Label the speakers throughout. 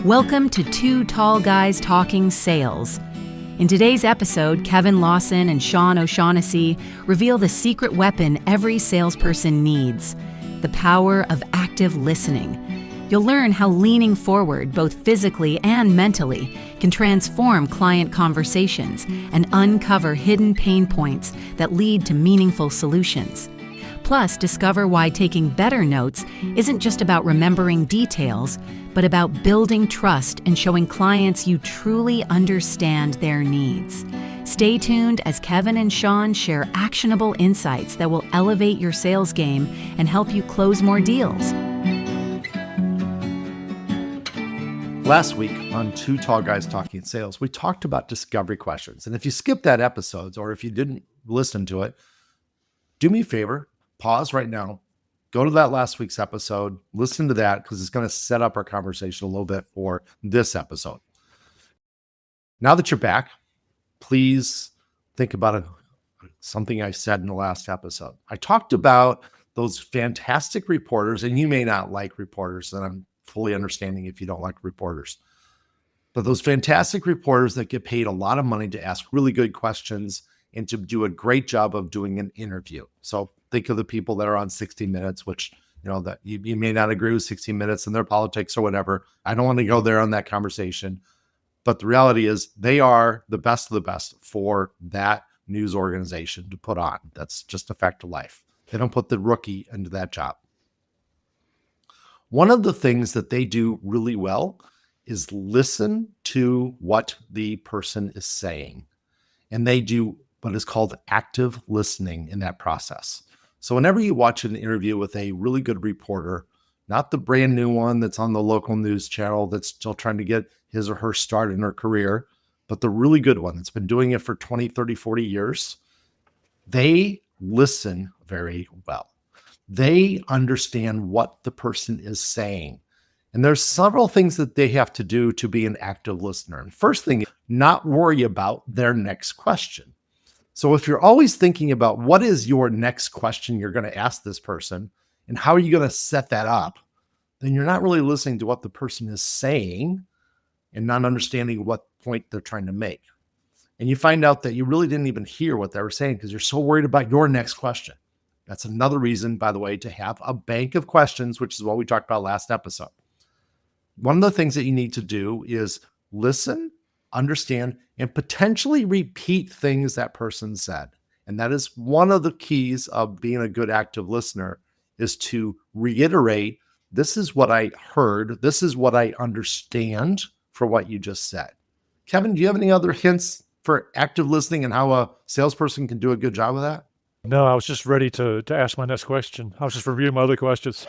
Speaker 1: Welcome to Two Tall Guys Talking Sales. In today's episode, Kevin Lawson and Sean O'Shaughnessy reveal the secret weapon every salesperson needs, the power of active listening. You'll learn how leaning forward, both physically and mentally, can transform client conversations and uncover hidden pain points that lead to meaningful solutions. Plus, discover why taking better notes isn't just about remembering details, but about building trust and showing clients you truly understand their needs. Stay tuned as Kevin and Sean share actionable insights that will elevate your sales game and help you close more deals.
Speaker 2: Last week on Two Tall Guys Talking Sales, we talked about discovery questions. And if you skipped that episode, or if you didn't listen to it, do me a favor, pause right now, go to that last week's episode, listen to that, because it's going to set up our conversation a little bit for this episode. Now that you're back, please think about something I said in the last episode. I talked about those fantastic reporters, and you may not like reporters, and I'm fully understanding if you don't like reporters. But those fantastic reporters that get paid a lot of money to ask really good questions and to do a great job of doing an interview. So think of the people that are on 60 Minutes, which, that you may not agree with 60 Minutes and their politics or whatever. I don't want to go there on that conversation. But the reality is they are the best of the best for that news organization to put on. That's just a fact of life. They don't put the rookie into that job. One of the things that they do really well is listen to what the person is saying. And they do what is called active listening in that process. So whenever you watch an interview with a really good reporter, not the brand new one that's on the local news channel that's still trying to get his or her start in her career, but the really good one that's been doing it for 20, 30, 40 years, they listen very well. They understand what the person is saying. And there's several things that they have to do to be an active listener. And first thing, not worry about their next question. So if you're always thinking about what is your next question you're going to ask this person and how are you going to set that up, then you're not really listening to what the person is saying and not understanding what point they're trying to make. And you find out that you really didn't even hear what they were saying because you're so worried about your next question. That's another reason, by the way, to have a bank of questions, which is what we talked about last episode. One of the things that you need to do is listen, understand, and potentially repeat things that person said. And that is one of the keys of being a good active listener, is to reiterate, this is what I heard, this is what I understand for what you just said. Kevin, do you have any other hints for active listening and how a salesperson can do a good job of that?
Speaker 3: No, I was just ready to ask my next question. I was just reviewing my other questions.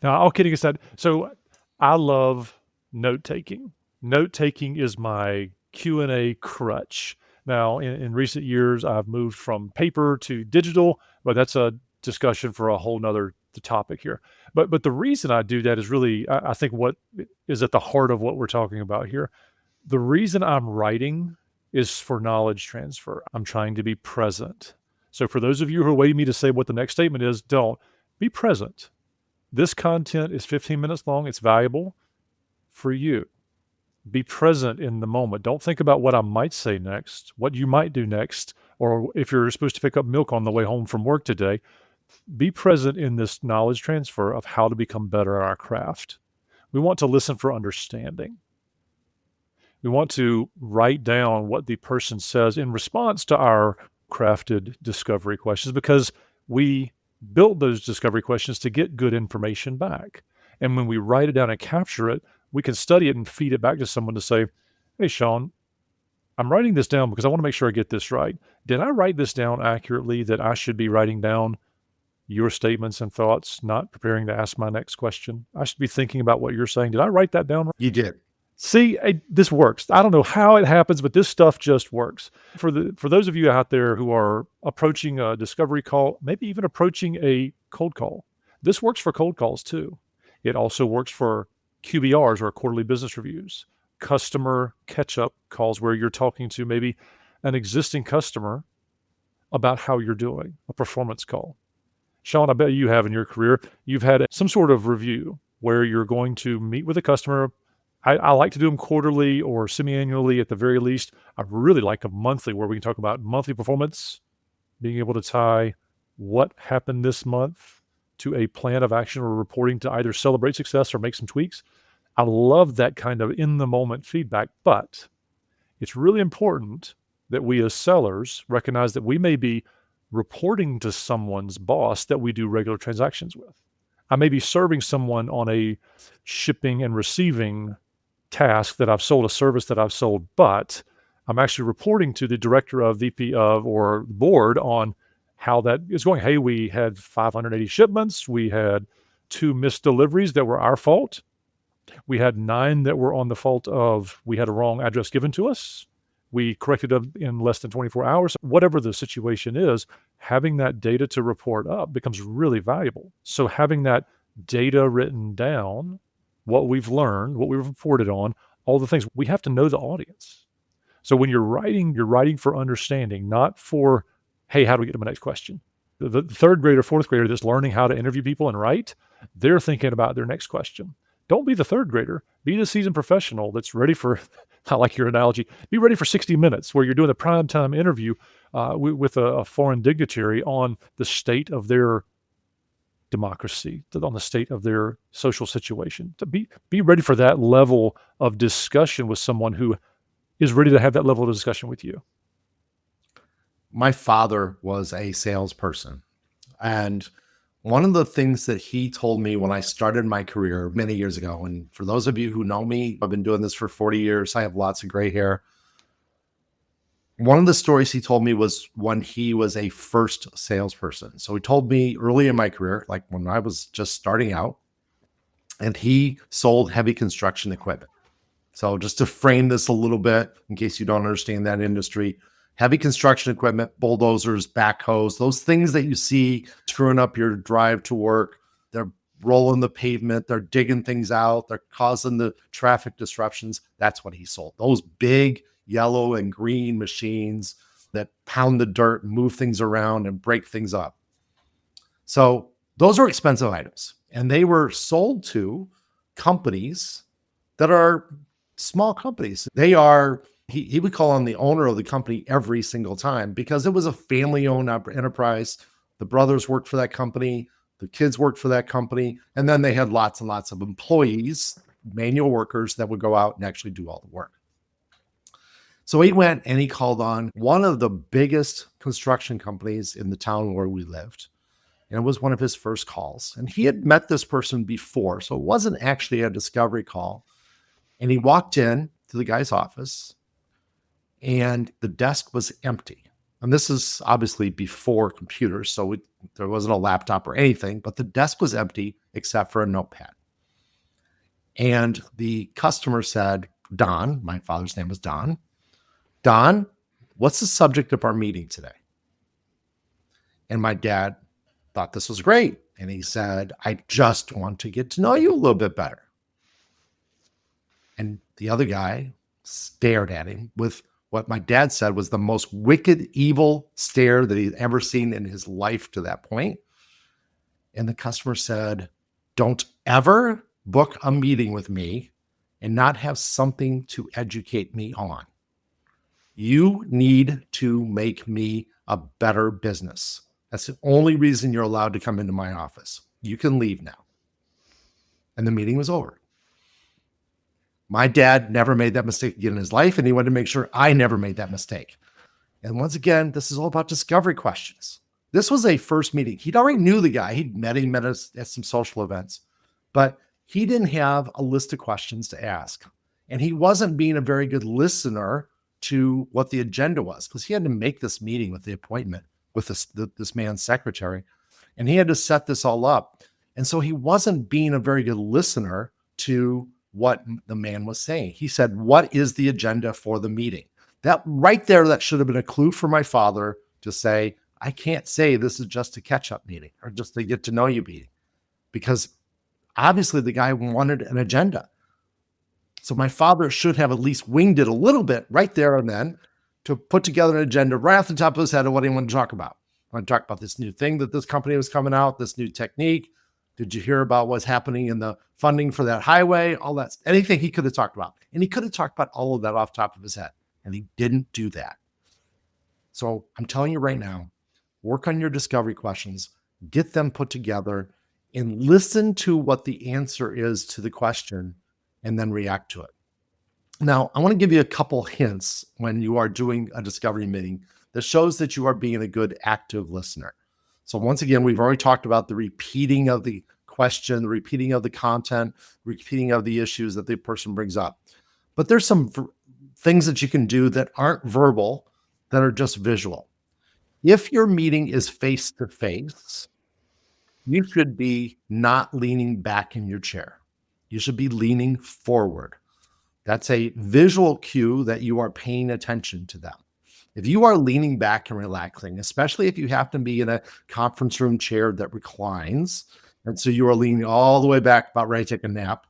Speaker 3: Now, all kidding aside, so I love note-taking. Note-taking is my Q&A crutch. Now, in recent years, I've moved from paper to digital, but that's a discussion for a whole nother topic here. But the reason I do that is really, I think, what is at the heart of what we're talking about here. The reason I'm writing is for knowledge transfer. I'm trying to be present. So for those of you who are waiting me to say what the next statement is, don't. Be present. This content is 15 minutes long. It's valuable for you. Be present in the moment. Don't think about what I might say next, what you might do next, or if you're supposed to pick up milk on the way home from work today. Be present in this knowledge transfer of how to become better at our craft. We want to listen for understanding. We want to write down what the person says in response to our crafted discovery questions, because we built those discovery questions to get good information back. And when we write it down and capture it, we can study it and feed it back to someone to say, hey, Sean, I'm writing this down because I want to make sure I get this right. Did I write this down accurately, that I should be writing down your statements and thoughts, not preparing to ask my next question? I should be thinking about what you're saying. Did I write that down?
Speaker 2: You did.
Speaker 3: See, this works. I don't know how it happens, but this stuff just works. For those of you out there who are approaching a discovery call, maybe even approaching a cold call, this works for cold calls too. It also works for QBRs, or quarterly business reviews, customer catch-up calls where you're talking to maybe an existing customer about how you're doing, a performance call. Sean, I bet you have in your career, you've had some sort of review where you're going to meet with a customer. I like to do them quarterly or semi-annually at the very least. I really like a monthly where we can talk about monthly performance, being able to tie what happened this month to a plan of action or reporting to either celebrate success or make some tweaks. I love that kind of in the moment feedback, but it's really important that we as sellers recognize that we may be reporting to someone's boss that we do regular transactions with. I may be serving someone on a shipping and receiving task that I've sold, a service that I've sold, but I'm actually reporting to the director of, VP of, or board on how that is going. Hey, we had 580 shipments. We had 2 missed deliveries that were our fault. We had 9 that were on the fault of we had a wrong address given to us. We corrected them in less than 24 hours. Whatever the situation is, having that data to report up becomes really valuable. So having that data written down, what we've learned, what we've reported on, all the things, we have to know the audience. So when you're writing for understanding, not for, hey, how do we get to my next question? The third grader, fourth grader that's learning how to interview people and write, they're thinking about their next question. Don't be the third grader. Be the seasoned professional that's ready for, I like your analogy, be ready for 60 minutes where you're doing a primetime interview with a foreign dignitary on the state of their democracy, on the state of their social situation. To be ready for that level of discussion with someone who is ready to have that level of discussion with you.
Speaker 2: My father was a salesperson. And one of the things that he told me when I started my career many years ago, and for those of you who know me, I've been doing this for 40 years. I have lots of gray hair. One of the stories he told me was when he was a first salesperson. So he told me early in my career, like when I was just starting out, and he sold heavy construction equipment. So just to frame this a little bit, in case you don't understand that industry, heavy construction equipment, bulldozers, backhoes, those things that you see screwing up your drive to work, they're rolling the pavement, they're digging things out, they're causing the traffic disruptions. That's what he sold. Those big yellow and green machines that pound the dirt and move things around and break things up. So those are expensive items, and they were sold to companies that are small companies. They are, he would call on the owner of the company every single time because it was a family-owned enterprise. The brothers worked for that company, the kids worked for that company, and then they had lots and lots of employees, manual workers that would go out and actually do all the work. So he went and he called on one of the biggest construction companies in the town where we lived. And it was one of his first calls. And he had met this person before, so it wasn't actually a discovery call. And he walked in to the guy's office and the desk was empty. And this is obviously before computers, so there wasn't a laptop or anything, but the desk was empty except for a notepad. And the customer said, Don, my father's name was Don, Don, what's the subject of our meeting today? And my dad thought this was great. And he said, I just want to get to know you a little bit better. And the other guy stared at him with what my dad said was the most wicked, evil stare that he'd ever seen in his life to that point. And the customer said, don't ever book a meeting with me and not have something to educate me on. You need to make me a better business. That's the only reason you're allowed to come into my office. You can leave now. And the meeting was over. My dad never made that mistake again in his life, and he wanted to make sure I never made that mistake. And once again, this is all about discovery questions. This was a first meeting. He'd already knew the guy. He'd met him at some social events, but he didn't have a list of questions to ask. And he wasn't being a very good listener to what the agenda was because he had to make this meeting with the appointment with this man's secretary, and he had to set this all up. And so he wasn't being a very good listener to what the man was saying. He said, what is the agenda for the meeting? That right there, that should have been a clue for my father to say, I can't say this is just a catch-up meeting or just a get to know you meeting, because obviously the guy wanted an agenda. So my father should have at least winged it a little bit right there and then to put together an agenda right off the top of his head of what he wanted to talk about. I want to talk about this new thing that this company was coming out, this new technique, Did you hear about what's happening in the funding for that highway? All that, anything he could have talked about. And he could have talked about all of that off the top of his head. And he didn't do that. So I'm telling you right now, work on your discovery questions, get them put together, and listen to what the answer is to the question, and then react to it. Now, I want to give you a couple hints when you are doing a discovery meeting that shows that you are being a good active listener. So once again, we've already talked about the repeating of the question, the repeating of the content, repeating of the issues that the person brings up. But there's some things that you can do that aren't verbal, that are just visual. If your meeting is face-to-face, you should be not leaning back in your chair. You should be leaning forward. That's a visual cue that you are paying attention to them. If you are leaning back and relaxing, especially if you happen to be in a conference room chair that reclines, and so you are leaning all the way back, about ready to take a nap,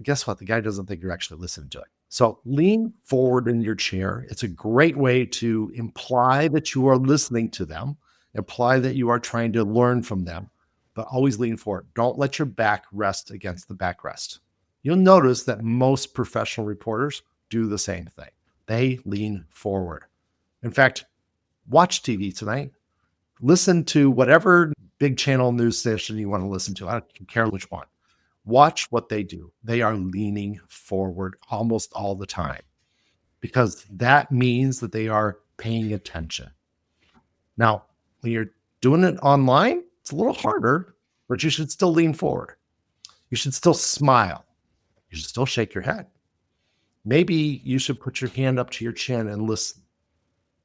Speaker 2: guess what? The guy doesn't think you're actually listening to it. So lean forward in your chair. It's a great way to imply that you are listening to them, imply that you are trying to learn from them, but always lean forward. Don't let your back rest against the backrest. You'll notice that most professional reporters do the same thing. They lean forward. In fact, watch TV tonight. Listen to whatever big channel news station you want to listen to. I don't care which one. Watch what they do. They are leaning forward almost all the time because that means that they are paying attention. Now, when you're doing it online, it's a little harder, but you should still lean forward. You should still smile. You should still shake your head. Maybe you should put your hand up to your chin and listen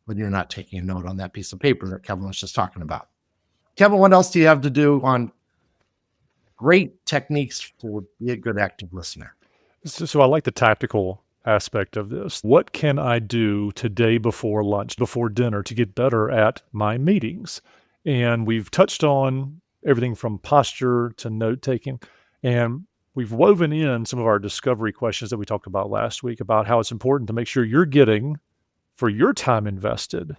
Speaker 2: when you're not taking a note on that piece of paper that Kevin was just talking about. Kevin, what else do you have to do on great techniques to be a good active listener?
Speaker 3: So I like the tactical aspect of this. What can I do today before lunch, before dinner to get better at my meetings? And we've touched on everything from posture to note taking. And we've woven in some of our discovery questions that we talked about last week about how it's important to make sure you're getting, for your time invested,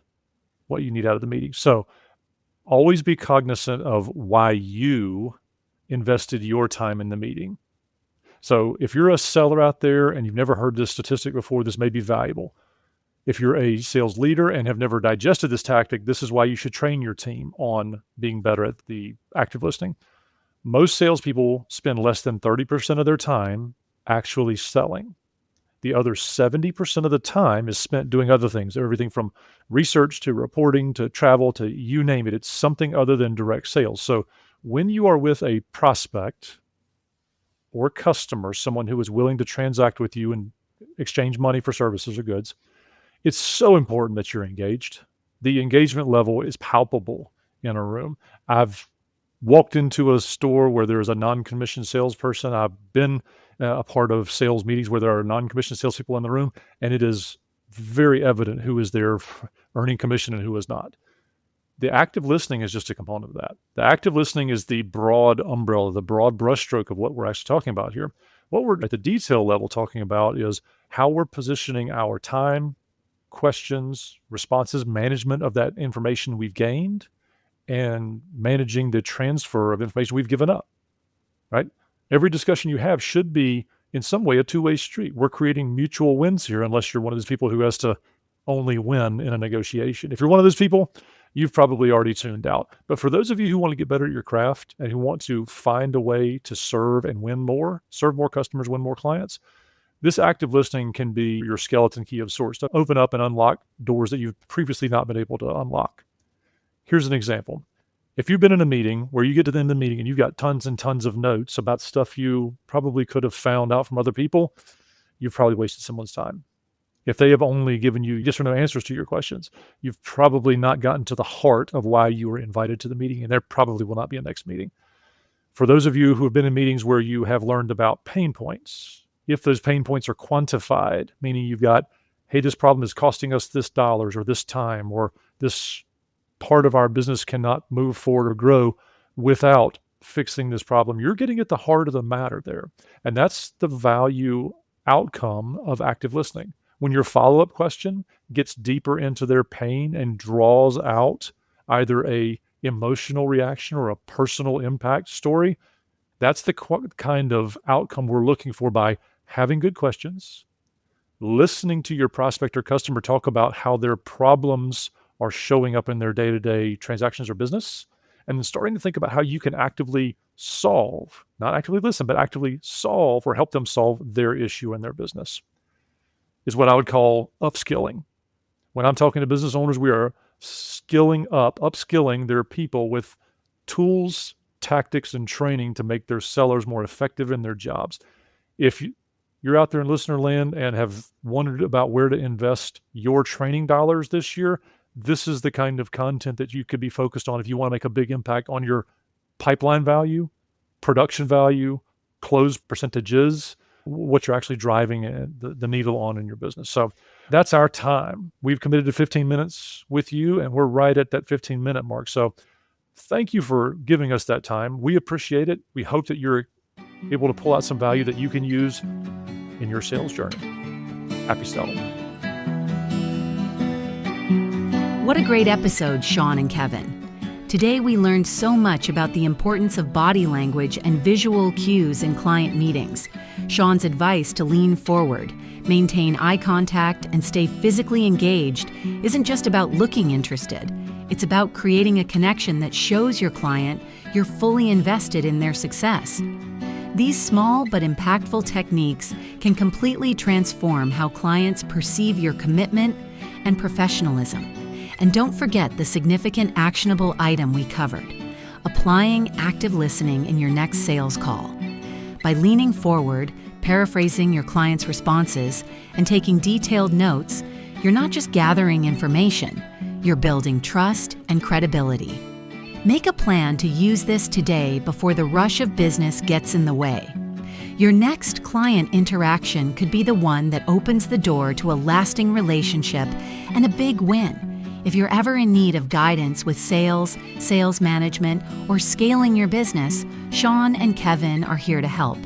Speaker 3: what you need out of the meeting. So always be cognizant of why you invested your time in the meeting. So if you're a seller out there and you've never heard this statistic before, this may be valuable. If you're a sales leader and have never digested this tactic, this is why you should train your team on being better at the active listening. Most salespeople spend less than 30% of their time actually selling. The other 70% of the time is spent doing other things, everything from research to reporting to travel to you name it. It's something other than direct sales. So when you are with a prospect or customer, someone who is willing to transact with you and exchange money for services or goods, it's so important that you're engaged. The engagement level is palpable in a room. I've walked into a store where there's a non-commissioned salesperson. I've been a part of sales meetings where there are non-commissioned salespeople in the room, and it is very evident who is there earning commission and who is not. The active listening is just a component of that. The active listening is the broad umbrella, the broad brushstroke of what we're actually talking about here. What we're at the detail level talking about is how we're positioning our time, questions, responses, management of that information we've gained, and managing the transfer of information we've given up, right? Every discussion you have should be in some way a two-way street. We're creating mutual wins here, unless you're one of those people who has to only win in a negotiation. If you're one of those people, you've probably already tuned out. But for those of you who want to get better at your craft and who want to find a way to serve and win more, serve more customers, win more clients, this active listening can be your skeleton key of sorts to open up and unlock doors that you've previously not been able to unlock. Here's an example. If you've been in a meeting where you get to the end of the meeting and you've got tons and tons of notes about stuff you probably could have found out from other people, you've probably wasted someone's time. If they have only given you yes or no answers to your questions, you've probably not gotten to the heart of why you were invited to the meeting, and there probably will not be a next meeting. For those of you who have been in meetings where you have learned about pain points, if those pain points are quantified, meaning you've got, hey, this problem is costing us this dollars or this time, or this part of our business cannot move forward or grow without fixing this problem, you're getting at the heart of the matter there. And that's the value outcome of active listening. When your follow-up question gets deeper into their pain and draws out either a emotional reaction or a personal impact story, That's the kind of outcome we're looking for by having good questions, listening to your prospect or customer talk about how their problems are showing up in their day-to-day transactions or business, and then starting to think about how you can actively solve, not actively listen, but actively solve or help them solve their issue in their business, is what I would call upskilling. When I'm talking to business owners, we are upskilling their people with tools, tactics, and training to make their sellers more effective in their jobs. If you're out there in listener land and have wondered about where to invest your training dollars this year, this is the kind of content that you could be focused on if you want to make a big impact on your pipeline value, production value, close percentages, what you're actually driving the needle on in your business. So that's our time. We've committed to 15 minutes with you, and we're right at that 15-minute mark. So thank you for giving us that time. We appreciate it. We hope that you're able to pull out some value that you can use in your sales journey. Happy selling.
Speaker 1: What a great episode, Sean and Kevin. Today we learned so much about the importance of body language and visual cues in client meetings. Sean's advice to lean forward, maintain eye contact, and stay physically engaged isn't just about looking interested. It's about creating a connection that shows your client you're fully invested in their success. These small but impactful techniques can completely transform how clients perceive your commitment and professionalism. And don't forget the significant actionable item we covered, applying active listening in your next sales call. By leaning forward, paraphrasing your client's responses, and taking detailed notes, you're not just gathering information, you're building trust and credibility. Make a plan to use this today before the rush of business gets in the way. Your next client interaction could be the one that opens the door to a lasting relationship and a big win. If you're ever in need of guidance with sales, sales management, or scaling your business, Sean and Kevin are here to help.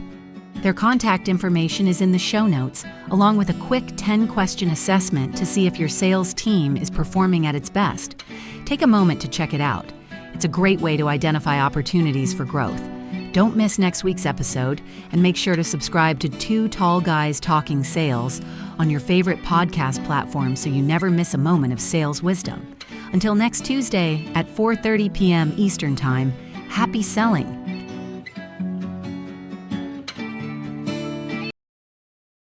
Speaker 1: Their contact information is in the show notes, along with a quick 10-question assessment to see if your sales team is performing at its best. Take a moment to check it out. It's a great way to identify opportunities for growth. Don't miss next week's episode, and make sure to subscribe to Two Tall Guys Talking Sales on your favorite podcast platform so you never miss a moment of sales wisdom. Until next Tuesday at 4:30 p.m. Eastern Time, happy selling.